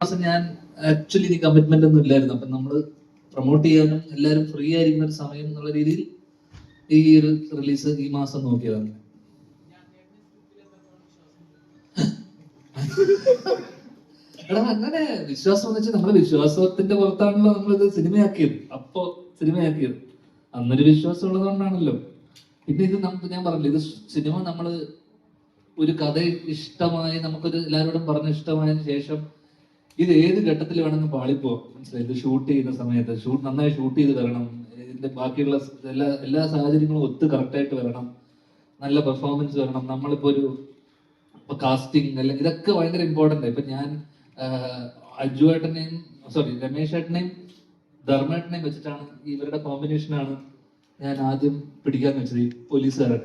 ഞാൻ ആക്ച്വലി ഇനി കമ്മിറ്റ്മെന്റ് ഒന്നും ഇല്ലായിരുന്നു. അപ്പൊ നമ്മള് പ്രൊമോട്ട് ചെയ്യാനും എല്ലാവരും ഫ്രീ ആയിരിക്കുന്ന ഒരു സമയം എന്നുള്ള രീതിയിൽ ഈ ഒരു റിലീസ് ഈ മാസം നോക്കിയതാണ്. എടാ അങ്ങനെ വിശ്വാസം എന്ന് വെച്ചാൽ നമ്മുടെ വിശ്വാസത്തിന്റെ പുറത്താണല്ലോ നമ്മളിത് സിനിമയാക്കിയത്. സിനിമയാക്കിയത് അന്നൊരു വിശ്വാസം ഉള്ളത് കൊണ്ടാണല്ലോ. പിന്നെ ഇത് നമുക്ക് ഞാൻ പറഞ്ഞില്ല, ഇത് സിനിമ നമ്മള് ഒരു കഥ ഇഷ്ടമായി നമുക്കൊരു എല്ലാവരോടും പറഞ്ഞ് ഇഷ്ടമായതിനു ശേഷം ഇത് ഏത് ഘട്ടത്തിൽ വേണമെങ്കിൽ പാളിപ്പോവാം. മനസ്സിലായി? ഇത് ഷൂട്ട് ചെയ്യുന്ന സമയത്ത് നന്നായി ഷൂട്ട് ചെയ്ത് വരണം, ഇതിന്റെ ബാക്കിയുള്ള എല്ലാ സാഹചര്യങ്ങളും ഒത്ത് കറക്റ്റായിട്ട് വരണം, നല്ല പെർഫോമൻസ് വരണം. നമ്മളിപ്പോ ഒരു കാസ്റ്റിംഗ് അല്ലെങ്കിൽ ഇതൊക്കെ ഭയങ്കര ഇമ്പോർട്ടന്റ്. ഇപ്പൊ ഞാൻ അജു ഏട്ടനെയും രമേശ് ഏട്ടനെയും ധർമ്മേട്ടനെയും വെച്ചിട്ടാണ് ഇവരുടെ കോമ്പിനേഷനാണ് ഞാൻ ആദ്യം പിടിക്കാൻ വെച്ചത്, ഈ പോലീസുകാരൻ.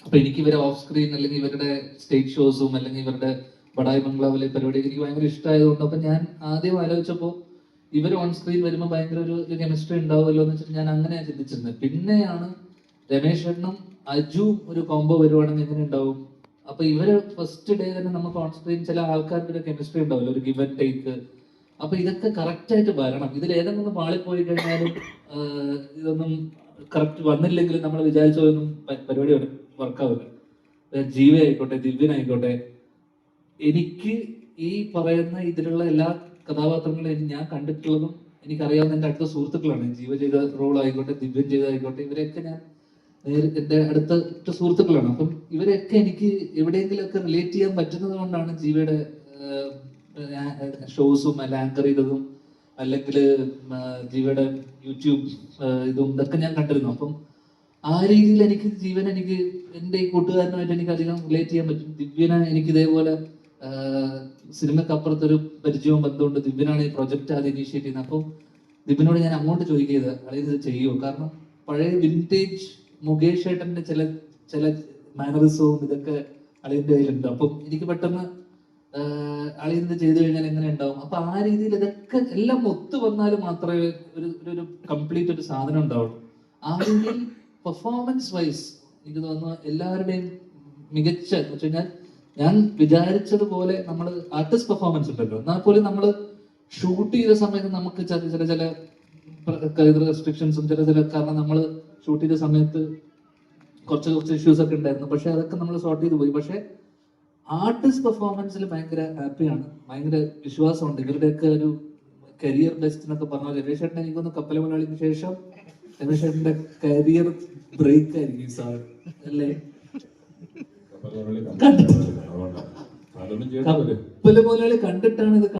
അപ്പൊ എനിക്ക് ഇവരെ ഓഫ് സ്ക്രീൻ അല്ലെങ്കിൽ ഇവരുടെ സ്റ്റേജ് ഷോസും അല്ലെങ്കിൽ ഇവരുടെ ബഡായി ബംഗ്ലാവിലെ പരിപാടി എനിക്ക് ഭയങ്കര ഇഷ്ടമായതുകൊണ്ട് അപ്പൊ ഞാൻ ആദ്യം ആലോചിച്ചപ്പോൾ ഇവർ ഓൺ സ്ക്രീൻ വരുമ്പോൾ ഭയങ്കര ഒരു കെമിസ്ട്രി ഉണ്ടാവുമല്ലോ എന്ന് വെച്ചിട്ട് ഞാൻ അങ്ങനെയാണ് ചിന്തിച്ചിരുന്നത്. പിന്നെയാണ് രമേശ് ഏട്ടനും അജു ഒരു കോംബോ വരുവാണെങ്കിൽ എങ്ങനെ ഉണ്ടാവും. അപ്പൊ ഇവര് ഫസ്റ്റ് ഡേ തന്നെ നമുക്ക് ഓൺ സ്ക്രീൻ ചില ആൾക്കാർക്ക് ഒരു കെമിസ്ട്രി ഉണ്ടാവില്ല, ഒരു ഗിവ് ആൻഡ് ടേക്ക്. അപ്പൊ ഇതൊക്കെ കറക്റ്റ് ആയിട്ട് വരണം. ഇതിൽ ഏതെങ്കിലും പാളിപ്പോയി കഴിഞ്ഞാലും ഇതൊന്നും കറക്റ്റ് വന്നില്ലെങ്കിലും നമ്മൾ വിചാരിച്ച പോലൊന്നും പരിപാടി വർക്കാവില്ല. ജീവയായിക്കോട്ടെ, ദിവ്യനായിക്കോട്ടെ, എനിക്ക് ഈ പറയുന്ന ഇതിലുള്ള എല്ലാ കഥാപാത്രങ്ങളും ഞാൻ കണ്ടിട്ടുള്ളതും എനിക്കറിയാവുന്ന എൻ്റെ അടുത്ത സുഹൃത്തുക്കളാണ്. ജീവ ചെയ്ത റോൾ ആയിക്കോട്ടെ, ദിവ്യൻ ചെയ്തതായിക്കോട്ടെ, ഇവരെയൊക്കെ ഞാൻ എൻ്റെ അടുത്ത സുഹൃത്തുക്കളാണ്. അപ്പം ഇവരെയൊക്കെ എനിക്ക് എവിടെയെങ്കിലുമൊക്കെ റിലേറ്റ് ചെയ്യാൻ പറ്റുന്നത് കൊണ്ടാണ് ജീവയുടെ ഷോസും അല്ല ആങ്കർ ചെയ്തതും അല്ലെങ്കിൽ ജീവയുടെ യൂട്യൂബ് ഇതൊക്കെ ഞാൻ കണ്ടിരുന്നു. അപ്പം ആ രീതിയിൽ എനിക്ക് എനിക്ക് എൻ്റെ ഈ കൂട്ടുകാരനുമായിട്ട് എനിക്ക് അധികം റിലേറ്റ് ചെയ്യാൻ പറ്റും. ദിവ്യനെ എനിക്ക് ഇതേപോലെ സിനിമക്കപ്പുറത്തൊരു പരിചയവും ബന്ധമുണ്ട്. ദിവ്യനാണ് ഈ പ്രൊജക്ട് ആദ്യം ഇനീഷ്യേറ്റ് ചെയ്യുന്നത്. അപ്പം ദിവ്യനോട് ഞാൻ അങ്ങോട്ട് ചോദിക്കുന്നത് അതായത് ഇത് ചെയ്യുമോ, കാരണം പഴയ വിന്റേജ് മുകേഷ് ഏട്ടന്റെ ചില മാനറിസവും ഇതൊക്കെ അളിയന്റെ കയ്യിലുണ്ട്. അപ്പം എനിക്ക് പെട്ടെന്ന് അളിയന്ത് ചെയ്തു കഴിഞ്ഞാൽ എങ്ങനെ ഉണ്ടാവും. അപ്പൊ ആ രീതിയിൽ ഇതൊക്കെ എല്ലാം ഒത്തു വന്നാൽ മാത്രമേ ഒരു കംപ്ലീറ്റ് ഒരു സാധനം ഉണ്ടാവുള്ളൂ. ആ രീതിയിൽ പെർഫോമൻസ് വൈസ് എനിക്ക് തോന്നുന്നു എല്ലാവരുടെയും മികച്ച എന്ന് വെച്ച് കഴിഞ്ഞാൽ ഞാൻ വിചാരിച്ചതുപോലെ നമ്മൾ ആർട്ടിസ്റ്റ് പെർഫോമൻസ് ഉണ്ടല്ലോ, എന്നാൽ പോലും നമ്മൾ ഷൂട്ട് ചെയ്ത സമയത്ത് നമുക്ക് ചില റെസ്ട്രിക്ഷൻസും ചില കാരണം നമ്മൾ ഷൂട്ട് ചെയ്ത സമയത്ത് കുറച്ച് ഇഷ്യൂസ് ഒക്കെ ഉണ്ടായിരുന്നു. പക്ഷെ അതൊക്കെ നമ്മൾ സോർട്ട് ചെയ്ത് പോയി. പക്ഷെ ആർട്ടിസ്റ്റ് പെർഫോമൻസിൽ ഭയങ്കര ഹാപ്പിയാണ്, ഭയങ്കര വിശ്വാസമുണ്ട്. ഇവരുടെയൊക്കെ ഒരു കരിയർ ബെസ്റ്റ് എന്നൊക്കെ പറഞ്ഞാൽ രമേശ് ചേട്ടൻ എനിക്കൊന്ന് കപ്പല മലയാളിക്ക് ശേഷം രമേശ് ചേട്ടന്റെ കരിയർ ബ്രേക്ക് ആയിരിക്കും സാർ അല്ലേ? കപ്പല മലയാളി കണ്ടിട്ടാണ് ഇത്